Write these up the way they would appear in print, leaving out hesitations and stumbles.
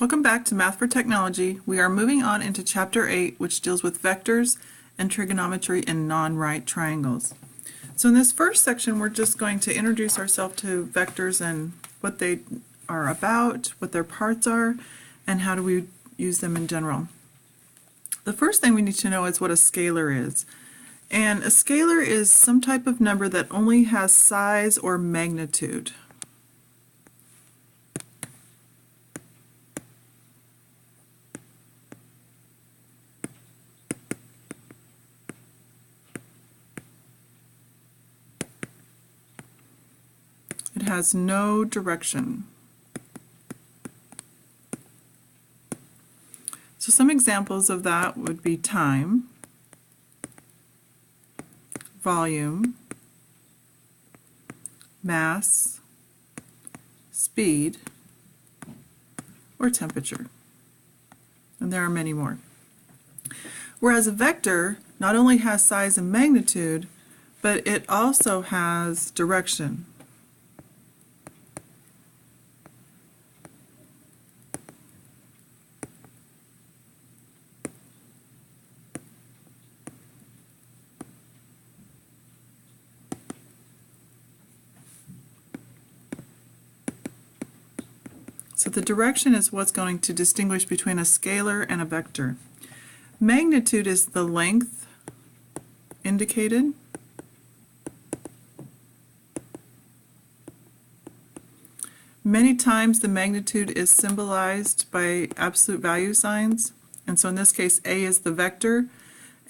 Welcome back to Math for Technology. We are moving on into Chapter 8, which deals with vectors and trigonometry in non-right triangles. So in this first section, we're just going to introduce ourselves to vectors and what they are about, what their parts are, and how do we use them in general. The first thing we need to know is what a scalar is. And a scalar is some type of number that only has size or magnitude. It has no direction. So some examples of that would be time, volume, mass, speed, or temperature. And there are many more. Whereas a vector not only has size and magnitude, but it also has direction. So the direction is what's going to distinguish between a scalar and a vector. Magnitude is the length indicated. Many times the magnitude is symbolized by absolute value signs, and so in this case A is the vector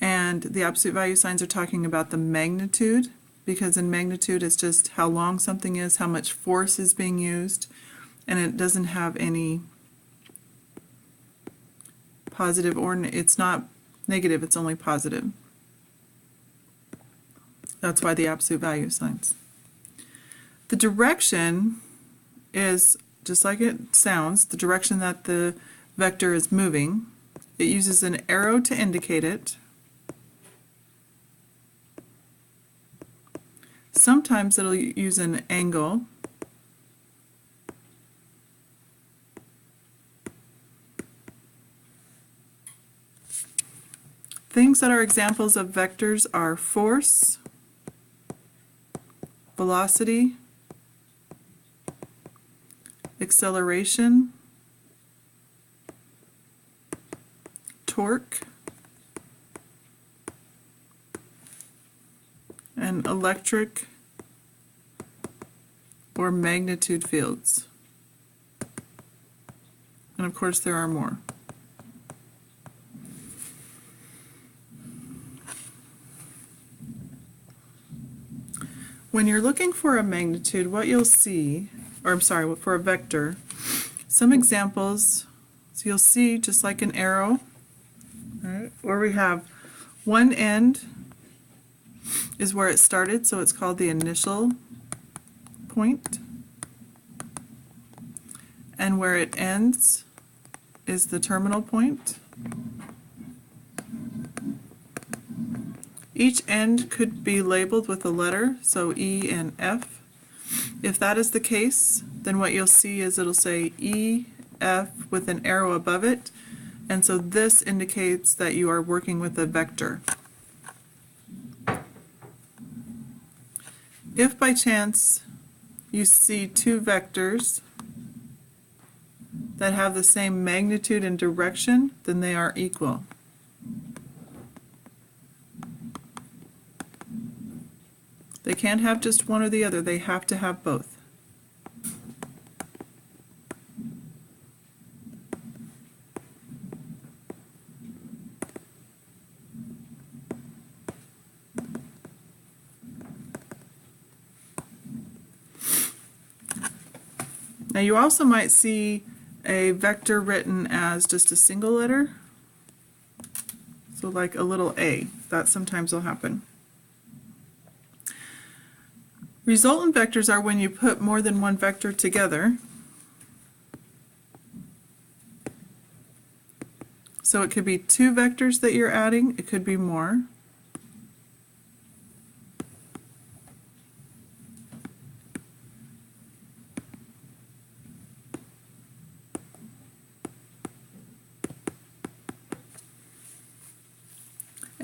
and the absolute value signs are talking about the magnitude, because in magnitude it's just how long something is, how much force is being used, and it doesn't have any positive or it's not negative, it's only positive. That's why the absolute value signs. The direction is, just like it sounds, the direction that the vector is moving. It uses an arrow to indicate it. Sometimes it'll use an angle. Things that are examples of vectors are force, velocity, acceleration, torque, and electric or magnitude fields. And of course there are more. When you're looking for a magnitude, what you'll see, or I'm sorry, for a vector, some examples, so you'll see just like an arrow, right, where we have one end is where it started, so it's called the initial point, and where it ends is the terminal point. Each end could be labeled with a letter, so E and F. If that is the case, then what you'll see is it'll say E, F with an arrow above it, and so this indicates that you are working with a vector. If by chance you see two vectors that have the same magnitude and direction, then they are equal. They can't have just one or the other, they have to have both. Now you also might see a vector written as just a single letter, so like a little a. That sometimes will happen. Resultant vectors are when you put more than one vector together. So it could be two vectors that you're adding, it could be more.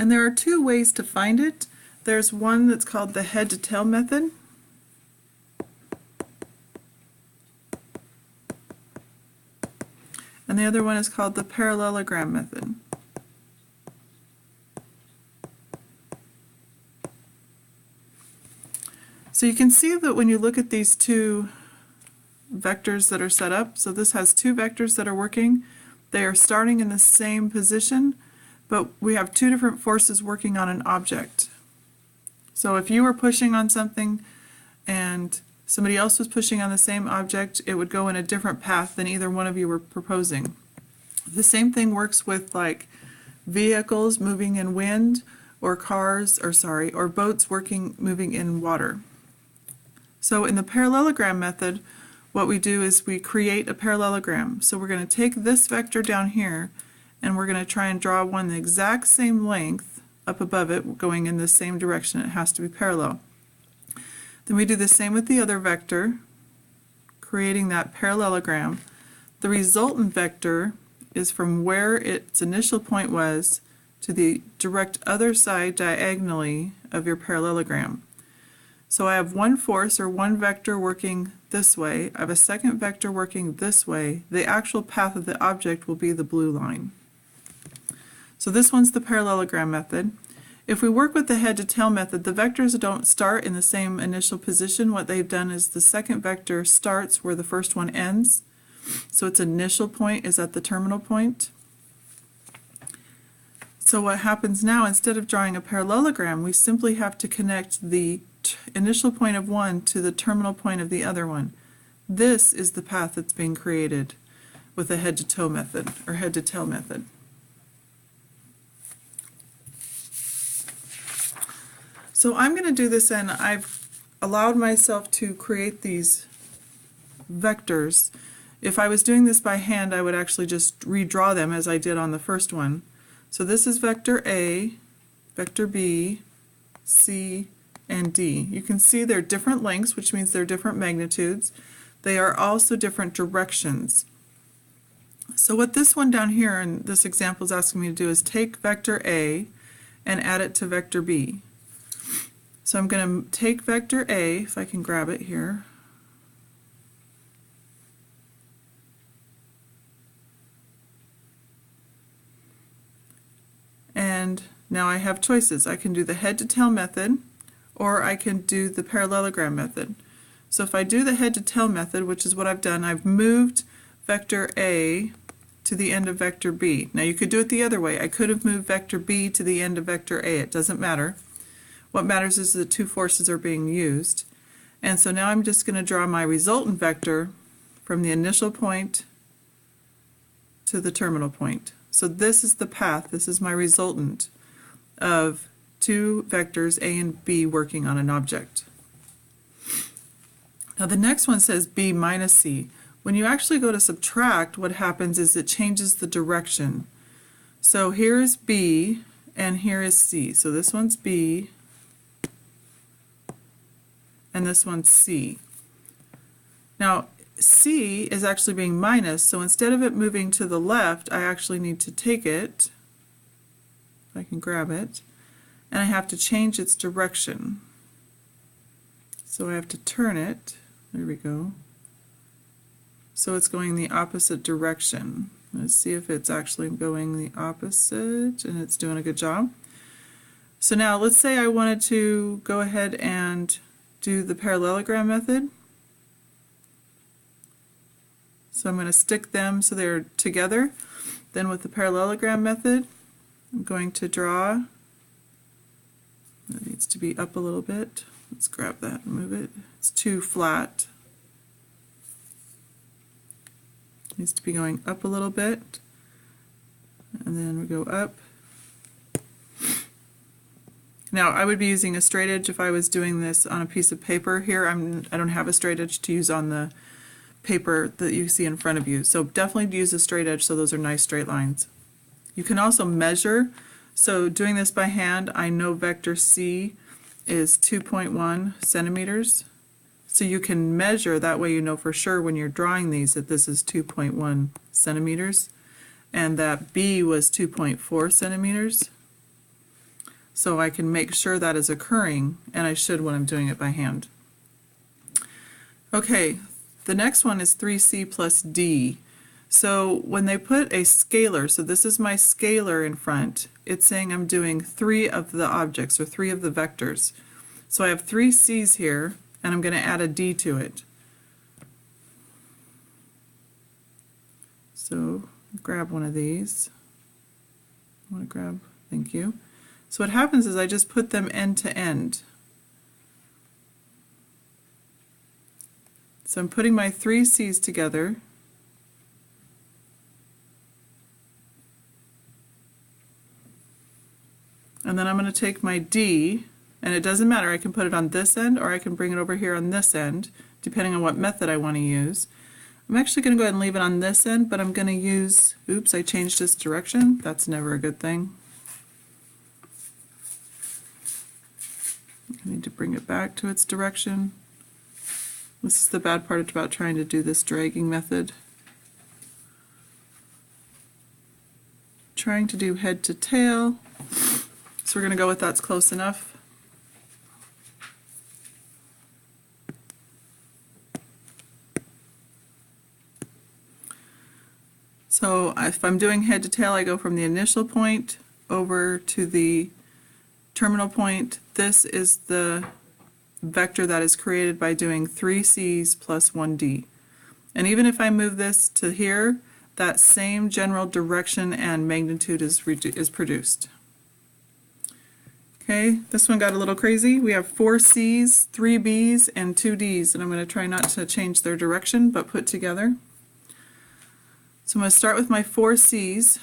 And there are two ways to find it. There's one that's called the head to tail method. And the other one is called the parallelogram method. So you can see that when you look at these two vectors that are set up, so this has two vectors that are working. They are starting in the same position, but we have two different forces working on an object. So if you were pushing on something and somebody else was pushing on the same object, it would go in a different path than either one of you were proposing. The same thing works with like vehicles moving in wind, or or boats moving in water. So in the parallelogram method, what we do is we create a parallelogram. So we're going to take this vector down here and we're going to try and draw one the exact same length up above it, going in the same direction. It has to be parallel. Then we do the same with the other vector, creating that parallelogram. The resultant vector is from where its initial point was to the direct other side diagonally of your parallelogram. So I have one force or one vector working this way. I have a second vector working this way. The actual path of the object will be the blue line. So this one's the parallelogram method. If we work with the head to tail method, the vectors don't start in the same initial position. What they've done is the second vector starts where the first one ends. So its initial point is at the terminal point. So what happens now, instead of drawing a parallelogram, we simply have to connect the initial point of one to the terminal point of the other one. This is the path that's being created with the head to toe method, or head to tail method. So I'm going to do this, and I've allowed myself to create these vectors. If I was doing this by hand, I would actually just redraw them as I did on the first one. So this is vector A, vector B, C, and D. You can see they're different lengths, which means they're different magnitudes. They are also different directions. So what this one down here in this example is asking me to do is take vector A and add it to vector B. So I'm going to take vector A, if I can grab it here, and now I have choices. I can do the head to tail method, or I can do the parallelogram method. So if I do the head to tail method, which is what I've done, I've moved vector A to the end of vector B. Now you could do it the other way. I could have moved vector B to the end of vector A. It doesn't matter. What matters is the two forces are being used. And so now I'm just going to draw my resultant vector from the initial point to the terminal point. So this is the path, this is my resultant of two vectors A and B working on an object. Now the next one says B minus C. When you actually go to subtract, what happens is it changes the direction. So here is B and here is C. So this one's B and this one's C. Now C is actually being minus, so instead of it moving to the left, I actually need to take it, if I can grab it, and I have to change its direction. So I have to turn it, there we go, so it's going the opposite direction. Let's see if it's actually going the opposite, and it's doing a good job. So now let's say I wanted to go ahead and do the parallelogram method. So I'm going to stick them so they're together. Then with the parallelogram method, I'm going to draw. That needs to be up a little bit. Let's grab that and move it. It's too flat. It needs to be going up a little bit. And then we go up. Now I would be using a straight edge if I was doing this on a piece of paper. Here I don't have a straight edge to use on the paper that you see in front of you. So definitely use a straight edge so those are nice straight lines. You can also measure. So doing this by hand, I know vector C is 2.1 centimeters. So you can measure, that way you know for sure when you're drawing these that this is 2.1 centimeters and that B was 2.4 centimeters. so I can make sure that is occurring, and I should when I'm doing it by hand. Okay, the next one is 3c plus d. So when they put a scalar, so this is my scalar in front, it's saying I'm doing 3 of the objects, or 3 of the vectors. So I have 3 c's here, and I'm going to add a d to it. So grab one of these. I want to grab, thank you. So what happens is I just put them end to end. So I'm putting my 3 c's together. And then I'm going to take my d, and it doesn't matter, I can put it on this end or I can bring it over here on this end, depending on what method I want to use. I'm actually going to go ahead and leave it on this end, but I'm going to use, oops, I changed this direction. That's never a good thing. I need to bring it back to its direction. This is the bad part about trying to do this dragging method. Trying to do head to tail. So we're going to go with that's close enough. So if I'm doing head to tail, I go from the initial point over to the terminal point. This is the vector that is created by doing 3 c's plus 1 d. And even if I move this to here, that same general direction and magnitude is produced. Okay, this one got a little crazy. We have 4 c's, 3 b's, and 2 d's, and I'm going to try not to change their direction, but put together. So I'm going to start with my 4 c's.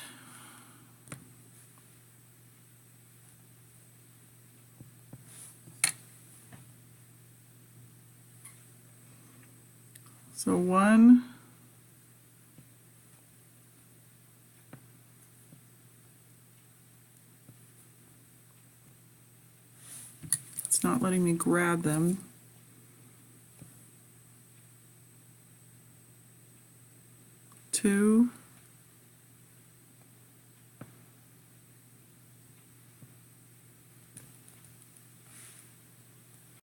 So 1, it's not letting me grab them. 2,